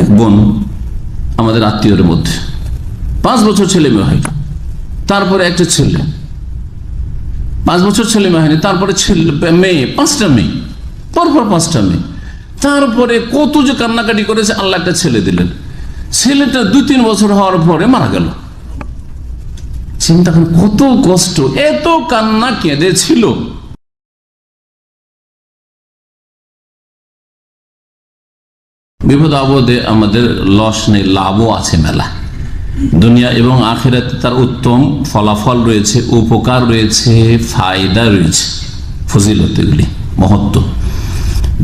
এক বোন আমাদের আত্মীয়র মধ্যে 5 বছর ছেলে মেয়ে হয়, তারপরে একটা ছেলে, 5 বছর ছেলে মেয়ে হয়নি, তারপরে মেয়ে 5টা মেয়ে, পরপর 5টা মেয়ে, তারপরে কত যে কান্নাকাটি করেছে, আল্লাহ একটা ছেলে দিলেন। ছেলেটা 2-3 বছর হওয়ার পরে মারা গেল। চিন্তা করেন কত কষ্ট, এত কান্না কেঁদেছিল। বিপদ আপদে আমাদের লস নেই, লাভও আছে মেলা। দুনিয়া এবং আখিরাতে তার উত্তম ফলাফল রয়েছে, উপকার রয়েছে, ফায়দা রয়েছে, ফজিলত, এগুলি মহত্ব।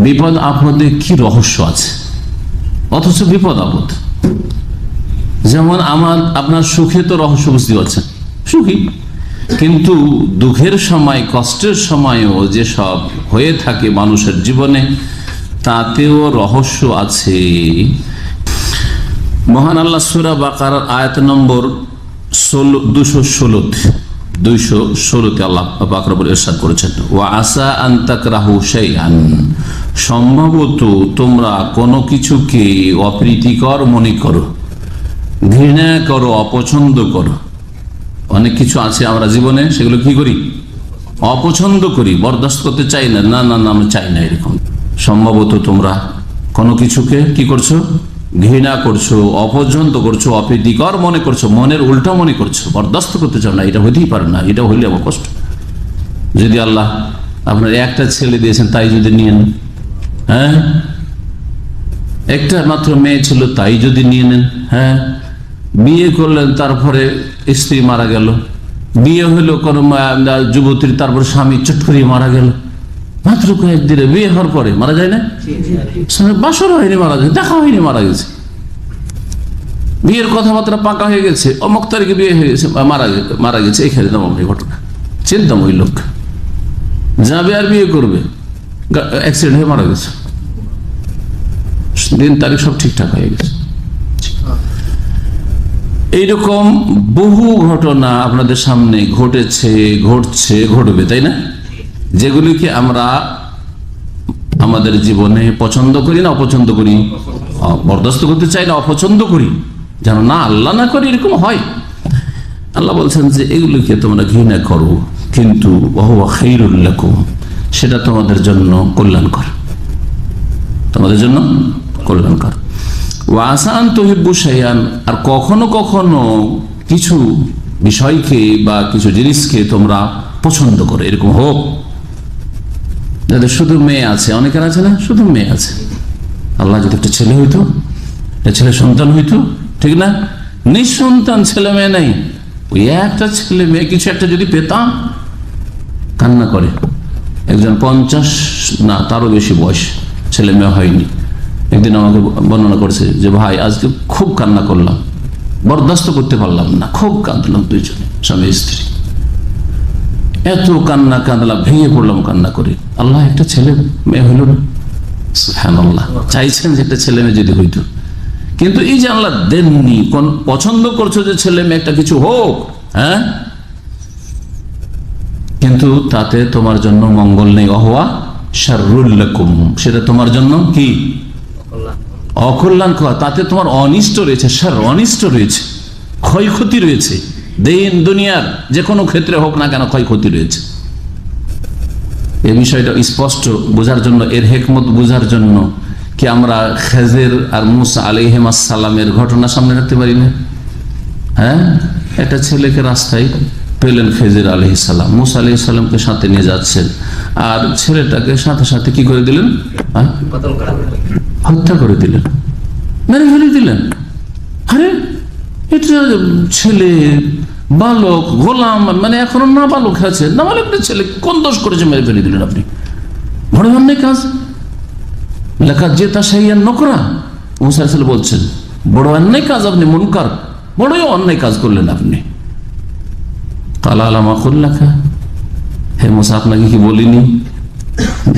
বিপদ আপদে কি রহস্য আছে, অথচ বিপদ আপদ। যেমন আপনার সুখে তো রহস্য বুঝতে পারছেন, সুখী, কিন্তু দুঃখের সময়, কষ্টের সময়ও যে সব হয়ে থাকে মানুষের জীবনে, তাতেও রহস্য আছে। মহান আল্লাহ সূরা বাকারার আয়াত নম্বর 216 আল্লাহ পাক রব্বুল ইরশাদ করেছেন, ওয়া আসা আন তাকরাহু শাইআন, সম্ভবত তোমরা কোনো কিছুকে অপ্রীতিকর মনে করো, ঘৃণা করো, অপছন্দ করো। অনেক কিছু আছে আমরা জীবনে, সেগুলো কি করি, অপছন্দ করি, বরদাস্ত করতে চাই না, না না না আমি চাই না। এরকম সম্ভবত তোমরা কোনো কিছুকে কি করছো, ঘৃণা করছো, অপছন্দ করছো, অপ্রীতিকর মনে করছো, মনের উল্টা মনে করছো, বরদাস্ত করতে চাও না, এটা হতেই পারে না, এটা হইলে আমার কষ্ট। যদি আল্লাহ আপনার একটা ছেলে দিয়েছেন, তাই যদি নিয়ে নেন, হ্যাঁ, একটা মাত্র মেয়ে ছিল, তাই যদি নিয়ে নেন, হ্যাঁ, বিয়ে করলেন, তারপরে স্ত্রী মারা গেল, বিয়ে হইলো কোন যুবতীর, তারপর স্বামী চট করে মারা গেল, মাত্র কয়েকদিনে বিয়ে হওয়ার পরে মারা যায় না, বাসর হয়নি মারা যায়, দেখা হয়নি মারা গেছে, বিয়ের কথাবার্তা পাকা হয়ে গেছে, অমুক তারিখে বিয়ে হয়ে গেছে, মারা গেছে। এখানে এই ঘটনা চিন্তাম, ওই লোক যাবে আর বিয়ে করবে, অ্যাক্সিডেন্ট হয়ে মারা গেছে, দিন তারিখ সব ঠিকঠাক হয়ে গেছে। এইরকম বহু ঘটনা আপনাদের সামনে ঘটেছে, ঘটছে, ঘটবে, তাই না? যেগুলিকে আমরা আমাদের জীবনে পছন্দ করি না অপছন্দ করি, বরদাস্ত করতে চাই না, অপছন্দ করি, যেন না আল্লাহ না করি, এরকম হয়। আল্লাহ বলছেন যে এগুলিকে তোমরা ঘৃণা করো, কিন্তু ওয়া খায়রুল লাকুম, সেটা তোমাদের জন্য কল্যাণকর, তোমাদের জন্য কল্যাণকর। ওয়া আসা আন তুহিব্বু শাইআন, আর কখনো কখনো কিছু বিষয়কে বা কিছু জিনিসকে তোমরা পছন্দ করো, এরকম হোক। যাদের শুধু মেয়ে আছে, অনেকের আছে না, শুধু মেয়ে আছে, আল্লাহ যদি একটা ছেলে হইতো, ছেলে সন্তান হইতো, ঠিক না, নিঃসন্তান ছেলে মেয়ে নাই, ওই একটা ছেলে মেয়ে কিছু একটা যদি পেতাম, কান্না করে। একজন 50 না তারও বেশি বয়স, ছেলে মেয়ে হয়নি, একদিন আমাকে বর্ণনা করছে যে ভাই আজকে খুব কান্না করলাম, বরদাস্ত করতে পারলাম না, খুব কাঁদলাম, দুইজনে স্বামী স্ত্রী, এত কান্না কাঁদলাম, ভেঙে পড়লাম কান্না করে। আল্লাহ একটা ছেলে মেয়ে হইল না, সুবহানাল্লাহ, চাইছেন যে একটা ছেলে মেয়ে যদি হইতো, কিন্তু এই যে আল্লাহ দেননি, কোন পছন্দ করছো যে ছেলে মেয়ে একটা কিছু হোক, হ্যাঁ, কিন্তু তাতে তোমার জন্য মঙ্গল নেই, ওয়া শাররুল লাকুম, সেটা তোমার জন্য কি অকল্যাণকর, তাতে তোমার অনিষ্ট রয়েছে, অনিষ্ট রয়েছে, ক্ষয়ক্ষতি রয়েছে, দিন দুনিয়ার যে কোনো ক্ষেত্রে হোক না কেন ক্ষয়ক্ষতি রয়েছে। এই বিষয়টা স্পষ্ট বোঝার জন্য, এর হেকমত বোঝার জন্য কি আমরা খেজের আর মুসা আলাইহিস সালামের ঘটনা সামনে রাখতে পারি না? হ্যাঁ, একটা ছেলেকে রাস্তায় পেলেন খেজের আলাইহিস সালাম, মুসা আলাইহিস সালামকে সাথে নিয়ে যাচ্ছেন, আর ছেলেটাকে সাথে সাথে কি করে দিলেন, হত্যা করে দিলেন, মেরে ফেলে দিলেন। আরে এটা ছেলে, বালক, গোলাম, মানে এখনো না বালক আছে, না বালক ছেলে, কোন দোষ করেছে মেরে ফেলে দিলেন আপনি? বড় অন্যায় কাজ, লেখা যে তা সেই নকরা, মুসা আলাইহিস সালাম বলছেন বড় অন্যায় কাজ, আপনি মুনকার, বড়ই অন্যায় কাজ করলেন আপনি। কালা আলামা কুল্লাকা, হে মুসা আপনাকে কি বলিনি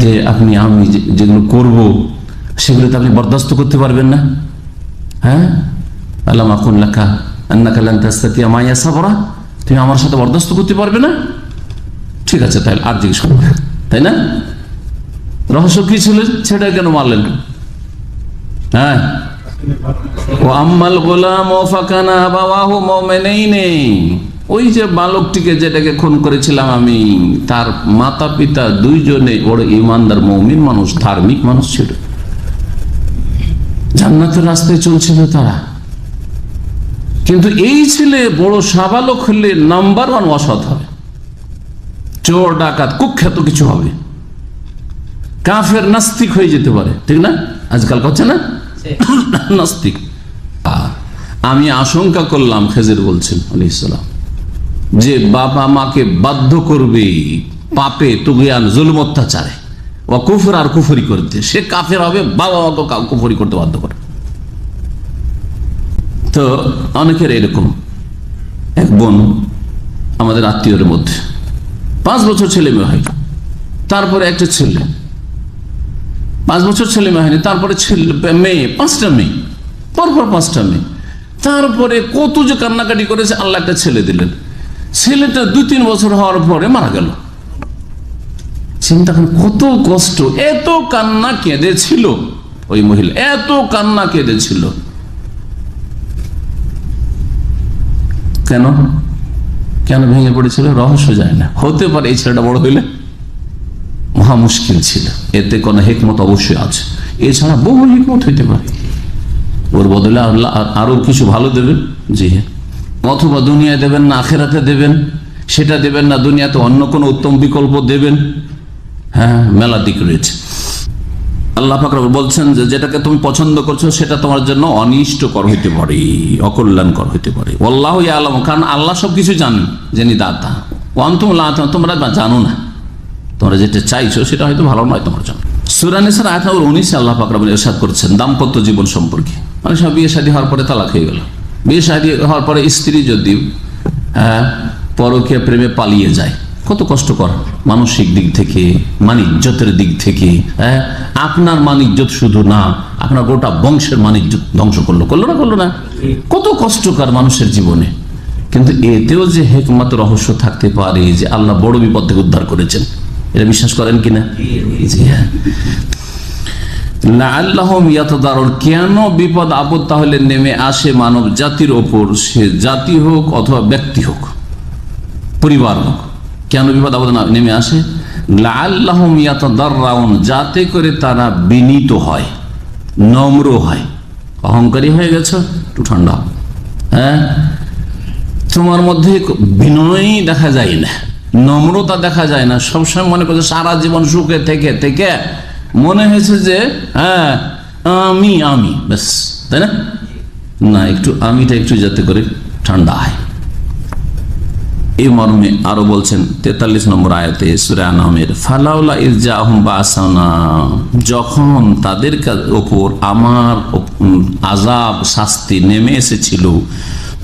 যে আপনি আমি যেগুলো করবো সেগুলোতে আপনি বরদাস্ত করতে পারবেন না? হ্যাঁ, আলামা কুল্লাকা আন্নাকা লান তাস্তাতিয়া মাইয়া সাবরা, তুমি আমার সাথে বরদাস্ত করতে পারবে না? ঠিক আছে, তাহলে আর জিজ্ঞেস করবো, তাই না? রহস্য কি ছিল, সেটা কেন মারলেন? হ্যাঁ, ও আম্মাল গোলাম ও ফাকানা আবাওয়াহু মুমিনাইনি, ওই যে বালকটিকে যেটাকে খুন করেছিলাম আমি, তার মাতা পিতা দুইজনে বড় ইমানদার মুমিন মানুষ, ধার্মিক মানুষ ছিল, জান্নাতের রাস্তায় চলছিল তারা। কিন্তু এই ছেলে বড় সাবালক হলে নাম্বার ওয়ান অসৎ হবে, চোর ডাকাত কুখ্যাত কিছু হবে, কাফের নাস্তিক হয়ে যেতে পারে, ঠিক না? আজকাল হচ্ছে না নাস্তিক। আমি আশঙ্কা করলাম, খেজর বলছেন আলাইহিস সালাম, যে বাবা মাকে বাধ্য করবে পাপে, তুগয়ান, জুলম, অত্যাচারে, ও কুফর আর কুফরি করতে, সে কাফের হবে, বাবা মাকে কুফরি করতে বাধ্য করে। তো অনেকের এরকম। এক বোন আমাদের আত্মীয়ের মধ্যে 5 বছর ছেলে মেয়ে হয়, তারপরে একটা ছেলে, 5 বছর ছেলে মেয়ে হয়নি, তারপরে মেয়ে, 5টা মেয়ে, পরপর 5টা মেয়ে, তারপরে কত যে কান্নাকাটি করেছে, আল্লাহ একটা ছেলে দিলেন। ছেলেটা 2-3 বছর হওয়ার পরে মারা গেল। চিন্তা করেন কত কষ্ট, এত কান্না কেঁদেছিল ওই মহিলা, এত কান্না কেঁদেছিল। কেন কেন ভেঙে পড়েছিল রহস্য যায় না। হতে পারে এই ছেলেটা বড় হইলে মহা মুশকিল ছিল, এতে কোনো হিকমত অবশ্যই আছে, এছাড়া বহু হিকমত হইতে পারে, ওর বদলে আল্লাহ আরো কিছু ভালো দেবেন। জি হ্যাঁ, অথবা দুনিয়ায় দেবেন না আখেরাতে দেবেন, সেটা দেবেন না দুনিয়াতে অন্য কোনো উত্তম বিকল্প দেবেন। হ্যাঁ, মেলা দিক রয়েছে। আল্লাহ পাক বলছেন যে যেটাকে তুমি পছন্দ করছো সেটা তোমার জন্য অনিষ্টকর হইতে পারে, অকল্যাণকর হইতে পারে। আল্লাহু ইয়ালামু, কারণ আল্লাহ সবকিছু জানেন, যিনি দাতা। ওয়া আনতুম লা তা'লামুন, তোমরা জানো না, তোমরা যেটা চাইছো সেটা হয়তো ভালো নয় তোমার জন্য। সূরা নিসার আয়াত নম্বর 19 আল্লাহ পাক রব্বুল ইরশাদ করেছেন দাম্পত্য জীবন সম্পর্কে। মানে সব বিয়ে শাদী হওয়ার পরে তালাক হয়ে গেল, বিয়ে শাদী হওয়ার পরে স্ত্রী যদি পরকীয়া প্রেমে পালিয়ে যায়, কত কষ্টকর মানসিক দিক থেকে, মানিজ্যতের দিক থেকে। আপনার মানিজ্যত শুধু না, আপনার গোটা বংশের মানিজ্যত ধ্বংস করলো না, কত কষ্টকর মানুষের জীবনে। কিন্তু এতেও যে হিকমত রহস্য থাকতে পারে যে আল্লাহ বড় বিপদ থেকে উদ্ধার করেছেন, এটা বিশ্বাস করেন কিনা? জি হ্যাঁ। লাআল্লাহুম ইয়াতাদারুন, কেন বিপদ আপদ তাহলে নেমে আসে মানব জাতির ওপর, সে জাতি হোক অথবা ব্যক্তি হোক, পরিবার হোক, কেন বিপদ আপদ নেমে আসে? লাআল্লাহুম ইয়াতাদাররাউন, যাতে করে তারা বিনীত হয়, নম্র হয়। অহংকারী হয়ে গেছে, একটু ঠান্ডা। হ্যাঁ, তোমার মধ্যে বিনয়ই দেখা যায় না, নম্রতা দেখা যায় না, সবসময় মনে করছে সারা জীবন সুখে থেকে থেকে মনে হয়েছে যে হ্যাঁ আমি ব্যাস, তাই না? না, একটু আমিটা একটু যাতে করে ঠান্ডা হয়। এই মর্মে আরো বলছেন 43 নম্বর আয়াতে সূরা আনআমের, ফালাউলা ইয জাআহুম বাসানা, যখন তাদের উপর আমার আযাব শাস্তি নেমে এসেছিল,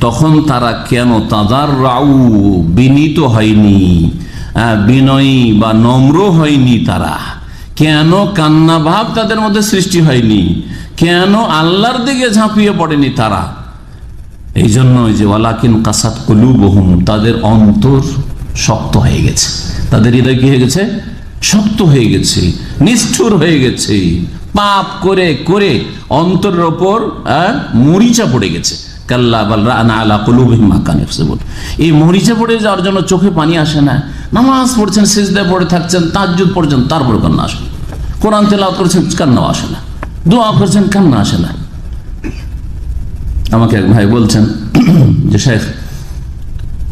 তখন তারা কেন তাদাররাউ, বিনীত হয়নি, বিনয়ী বা নম্র হয়নি, তারা কেন কান্না ভাব তাদের মধ্যে সৃষ্টি হয়নি, কেন আল্লাহর দিকে ঝাঁপিয়ে পড়েনি তারা? এই জন্য যে ওয়ালাকিন কাসাত কুলুবুহুম, তাদের অন্তর শক্ত হয়ে গেছে, তাদের হৃদয় কি হয়ে গেছে? শক্ত হয়ে গেছে, নিষ্ঠুর হয়ে গেছে, পাপ করে করে অন্তরের ওপর মরিচা পড়ে গেছে। কাল্লা বাল রানা আলা কুলুবিহিম মা কানু ইয়াকসিবুন, এই মরিচা পড়ে যাওয়ার জন্য চোখে পানি আসে না। নামাজ পড়ছেন, সিজদায় পড়ে থাকছেন, তাহাজ্জুদ পড়ছেন, তারপরে কান্না আসে না। কোরআন তেলাওয়াত করছেন, কান্নাও আসে না। দোয়া করছেন, কান্না আসে না। আমাকে এক ভাই বলছেন যে শেখ,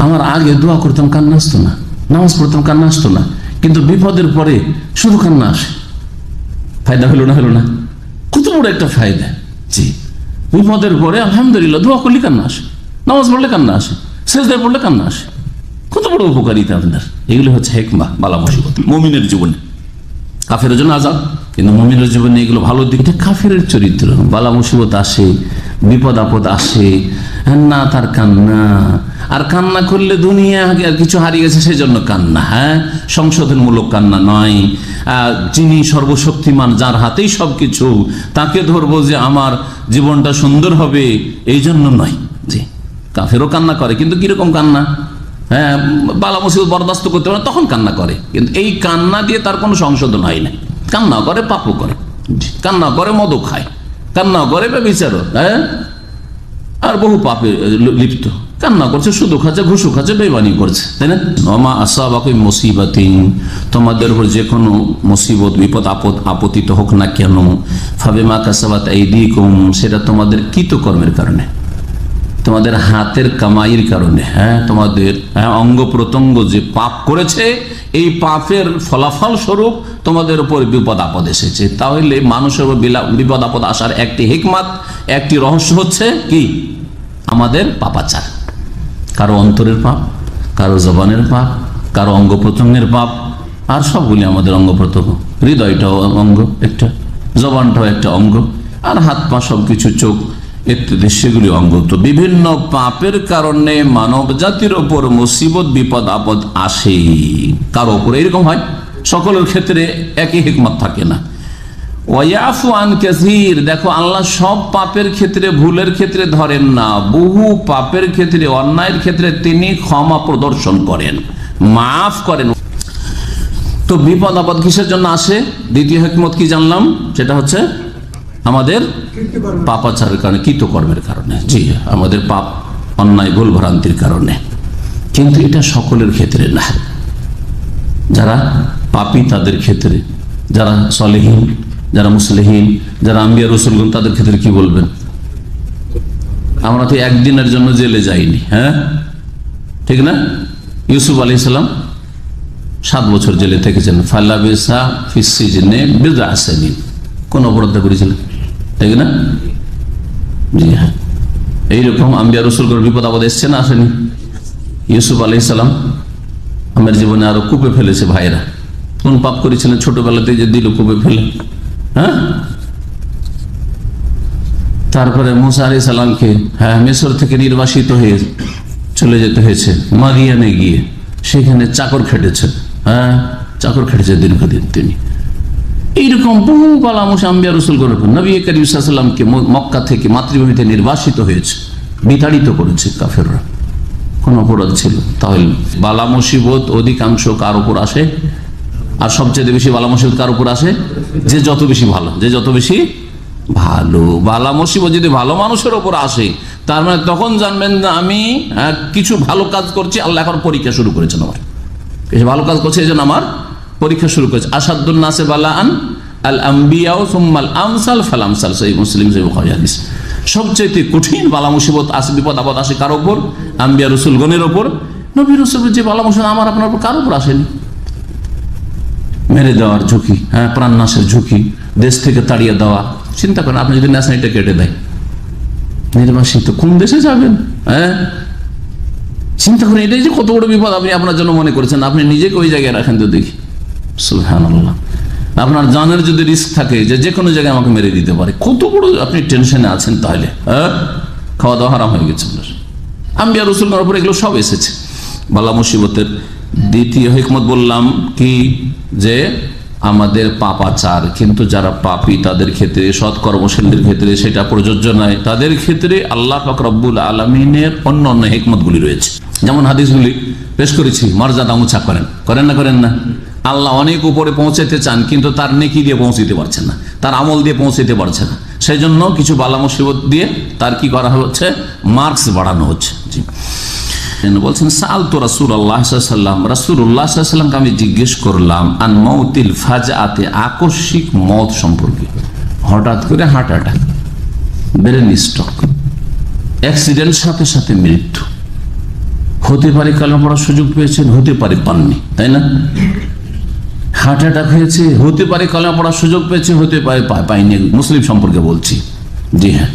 আমার আগে দোয়া করতাম কান্না আসতো না, নামাজ পড়তাম কান্না আসতো না, কিন্তু বিপদের পরে শুধু কান্না আসে। ফায়দা হলো না? কত বড় একটা ফায়দা। জি, বিপদের পরে আলহামদুলিল্লাহ দোয়া করলে কান্না আসে, নামাজ পড়লে কান্না আসে, সেজদায় পড়লে কান্না আসে। কত বড় উপকারিতা আপনার। এগুলো হচ্ছে হিকমা, বালা মুসিবত মুমিনের জীবনে। কাফেরের জন্য আযাব, কিন্তু মুমিনের জীবনে এগুলো ভালো দিক। এটা কাফেরের চরিত্র। বালা মুসিবত আসে, বিপদ আপদ আসে, না তার কান্না, আর কান্না করলে দুনিয়া কিছু হারিয়ে গেছে সেই জন্য কান্না। হ্যাঁ, সংশোধনমূলক কান্না নয়। যিনি সর্বশক্তিমান, যার হাতেই সবকিছু, তাকে ধরবো যে আমার জীবনটা সুন্দর হবে, এই জন্য নয়। জি, কাফেরও কান্না করে, কিন্তু কিরকম কান্না? হ্যাঁ, বালা মুসিবত বরদাস্ত করতে পারে তখন কান্না করে, কিন্তু এই কান্না দিয়ে তার কোনো সংশোধন হয় না। কান্না করে, পাপও করে, কান্না করে, মদও খায়, কান্না করে বা বিচারো, হ্যাঁ, আর বহু পাপে লিপ্ত, কান্না করছে, সুদ খাচ্ছে, ঘুষু খাচ্ছে, বেইমানি করছে, তাই না? ওমা আসাবাকুম মুসিবাতিন, তোমাদের উপর যে কোনো মুসিবত, বিপদ, আপদ আপতিত হোক না কেন, ফাবিমা কাসাবাত আইদিকুম, সেটা তোমাদের কৃতকর্মের কারণে, তোমাদের হাতের কামাইয়ের কারণে, হ্যাঁ, তোমাদের অঙ্গ প্রত্যঙ্গ যে পাপ করেছে, এই পাপের ফলাফল স্বরূপ তোমাদের উপর বিপদ আপদ এসেছে। তাহলে মানুষের উপর বিপদ আপদ আসার একটি হিকমত, একটি রহস্য হচ্ছে কি? আমাদের পাপাচার, কারো অন্তরের পাপ, কারো জবানের পাপ, কারো অঙ্গ প্রত্যঙ্গের পাপ, আর সবগুলি আমাদের অঙ্গ প্রত্যঙ্গ। হৃদয়টাও অঙ্গ একটা, জবানটাও একটা অঙ্গ, আর হাত পা সবকিছু, চোখ ইত্যাদি সেগুলি অঙ্গ। তো বিভিন্ন পাপের কারণে মানব জাতির ওপর মুসিবত, বিপদ আপদ আসে। কারো ওপর এরকম হয়, সকলের ক্ষেত্রে একই হিকমত থাকে না। ওয়াফু আন কাসীর, দেখো আল্লাহ সব পাপের ক্ষেত্রে, ভুলের ক্ষেত্রে ধরেন না, বহু পাপের ক্ষেত্রে, অন্যায়ের ক্ষেত্রে তিনি ক্ষমা প্রদর্শন করেন, মাফ করেন। তো বিপদ আপদ কিসের জন্য আসে? দ্বিতীয় হিকমত কি জানলাম, সেটা হচ্ছে আমাদের পাপাচারের কারণে, কৃতকর্মের কারণে। জি, আমাদের পাপ, অন্যায়, ভুল ভ্রান্তির কারণে। কিন্তু এটা সকলের ক্ষেত্রে না। যারা পাপী তাদের ক্ষেত্রে, যারা সলেহীন, যারা মুসলিহীন, যারা আম্বিয়া রাসূলগণ, তাদের ক্ষেত্রে কি বলবেন? আমরা তো একদিনের জন্য জেলে যাইনি, হ্যাঁ, ঠিক না? ইউসুফ আলাইহিস সালাম 7 বছর জেলে থেকেছেন। ফালাবিসা ফিস সিজনে বিদআ সিনিন, কোন অপরাধ করেছিলেন, ঠিক না? জি হ্যাঁ, এইরকম আম্বিয়া রাসূলগণ বিপদ আপদ এসছে না, আসেনি? ইউসুফ আলাইহিস সালাম আমার জীবনে আরো কূপে ফেলেছে ভাইরা। কোন পাপ করেছিলেন ছোটবেলাতে যে দিল কূপে ফেলে, হ্যাঁ? তারপরে মুসা আলাইহিস সালামকে, হ্যাঁ, মিশর থেকে নির্বাসিত হয়ে চলে যেতে হয়েছে মাদিয়ানে গিয়ে, সেখানে চাকর খেটেছেন, হ্যাঁ, চাকর খেটেছে দীর্ঘদিন তিনি। এইরকম বহু বালা মুসা আম্বিয়া রাসূল করে নবী করিম সাল্লাল্লাহু আলাইহি ওয়াসাল্লামকে মক্কা থেকে, মাতৃভূমিতে নির্বাসিত হয়েছে, বিতাড়িত করেছে কাফেররা। কোন অপরাধ ছিল? তাহলে বালা মুসিবত অধিকাংশ কার উপর আসে? আর সবচেয়ে বেশি বালা মুসিবত কার উপর আসে? যে যত বেশি ভালো, যে যত বেশি ভালো। বালা মুসিবত যদি ভালো মানুষের উপর আসে, তার মানে তখন জানবেন যে আমি কিছু ভালো কাজ করছি, আল্লাহ এখন পরীক্ষা শুরু করেছেন আমার, কিছু ভালো কাজ করছে, এই জন্য আমার পরীক্ষা শুরু করেছে। আসাদুন নাসে বালাআন আল আম্বিয়া সুম্মাল আমসাল ফাল আমসাল, সহিহ মুসলিম, সহিহ বুখারী হাদিস। সবচেয়ে কঠিন বালা মুসিবত আসে, বিপদ আপদ আসে কার উপর? আম্বিয়া রাসূলগণের উপর। নবী রাসূলের যে বালা মুসিবত আমার আপনার উপর কার উপর আসেনি? মেরে দেওয়ার ঝুঁকি, হ্যাঁ, প্রাণ নাশের ঝুঁকি, দেশ থেকে তাড়িয়ে দেওয়া। চিন্তা করেন, আপনি যদি ন্যাশনালিটি কেটে দেয়, নির্বাসিত, কোন দেশে যাবেন? হ্যাঁ, চিন্তা করেন, এটাই যে কত বড় বিপদ আপনি আপনার জন্য মনে করেছেন। আপনি নিজেকে ওই জায়গায় রাখেন তো দেখি। সুবহানাল্লাহ, আপনার জানের যদি রিস্ক থাকে যে কোনো জায়গায় আমাকে মেরে দিতে পারে, কত বড় আপনি টেনশনে আছেন। তাহলে হ্যাঁ, খাওয়া দাওয়া হারাম হয়ে গেছে। আম্বিয়া রাসূলগণের উপর এগুলো সব এসেছে বালা মুসিবতের। দ্বিতীয় হিকমত বললাম কি, যে আমাদের পাপাচার। কিন্তু যারা পাপী তাদের ক্ষেত্রে, সৎ কর্মশীলদের ক্ষেত্রে সেটা প্রযোজ্য নয়। তাদের ক্ষেত্রে আল্লাহ পাক রব্বুল আলামিনের অন্য অন্য হিকমতগুলি রয়েছে। যেমন হাদিসগুলি পেশ করেছি, মর্যাদা উঁচা করেন, করেন না? করেন না? আল্লাহ অনেক উপরে পৌঁছাতে চান, কিন্তু তার নেকি দিয়ে পৌঁছতে পারছেন না, তার আমল দিয়ে পৌঁছতে পারছে না। সেই জন্য কিছু বালা মুসিবত দিয়ে তার কি করা হচ্ছে? মার্কস বাড়ানো হচ্ছে। জি, বলছেন সাআলতু রাসূলুল্লাহ সাল্লাল্লাহু আলাইহি ওয়াসাল্লাম, রাসূলুল্লাহ সাল্লাল্লাহু আলাইহি ওয়াসাল্লামকে আমি জিজ্ঞেস করলাম আন মাউতিল ফাজআতে, আকস্মিক মত সম্পর্কে। হঠাৎ করে heart attack, brain stroke, accident, সাথে সাথে মৃত্যু। হতে পারে কালেমা পড়ার সুযোগ পেয়েছেন, হতে পারে পাননি, তাই না? হার্ট অ্যাটাক হয়েছে, হতে পারে কালেমা পড়ার সুযোগ পেয়েছে, হতে পারে পাইনি। মুসলিম সম্পর্কে বলছি। জি হ্যাঁ,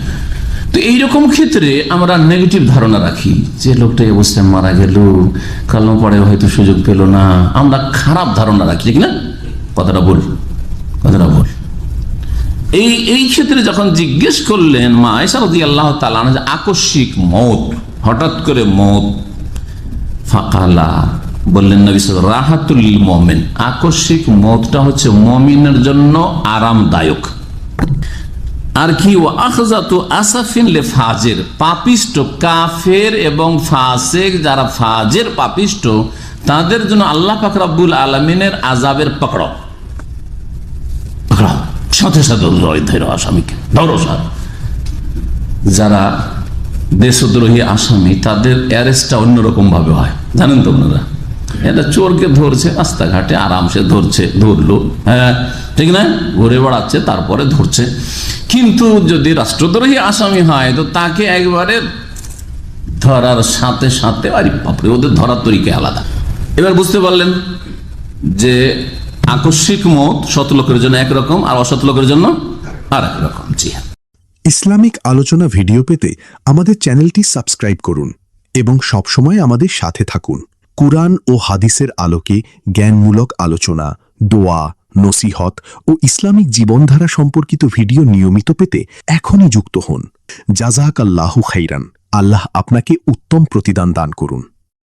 তো এইরকম ক্ষেত্রে আমরা নেগেটিভ ধারণা রাখি যে লোকটা এই অবস্থায় মারা গেল, কালেমা পড়ে হয়তো সুযোগ পেল না। আমরা খারাপ ধারণা রাখি, ঠিক না? কথাটা বল। এই ক্ষেত্রে যখন জিজ্ঞেস করলেন মা আয়েশা রাদিয়াল্লাহু তাআলা আনহা, আকস্মিক মত, হঠাৎ করে মত, ফাকালা, বললেন নবী সাল্লাল্লাহু আলাইহি ওয়াসাল্লাম, রাহাতুল লিল মুমিন, আকস্মিক মতটা হচ্ছে মুমিনের জন্য আরামদায়ক। আর কি, ও আখযাতু আসাফিন লি ফাজির, পাপিষ্ট, কাফের এবং ফাসিক, যারা ফাজির পাপিষ্ট, তাদের জন্য আল্লাহ পাক রব্বুল আলামিনের আযাবের পাকড়াও, সাথে সাথে ধরো আসামিকে, ধরো স্যার। যারা দেশদ্রোহী আসামি তাদের অ্যারেস্টটা অন্যরকম ভাবে হয়, জানেন তো আপনারা। এটা চোরকে ধরছে রাস্তাঘাটে, আরামসে ধরলো, হ্যাঁ ঠিক না, ঘুরে বেড়াচ্ছে, তারপরে ধরছে। কিন্তু যদি রাষ্ট্রদ্রোহী আসামি হয় তো তাকে একবারে ধরার সাথে সাথে, আরে বাপরে, ওদের ধরার তরিকা আলাদা। এবার বুঝতে পারলেন যে আকস্মিক মত সৎ লোকের জন্য একরকম, আর অসৎ লোকের জন্য আর একরকম। জি হ্যাঁ। ইসলামিক আলোচনা ভিডিও পেতে আমাদের চ্যানেলটি সাবস্ক্রাইব করুন এবং সবসময় আমাদের সাথে থাকুন। কুরআন ও হাদিসের আলোকে জ্ঞানমূলক আলোচনা, দোয়া, নসিহত ও ইসলামিক জীবনধারা সম্পর্কিত ভিডিও নিয়মিত পেতে এখনই যুক্ত হন। জাযাকাল্লাহু খাইরান। আল্লাহ আপনাকে উত্তম প্রতিদান দান করুন।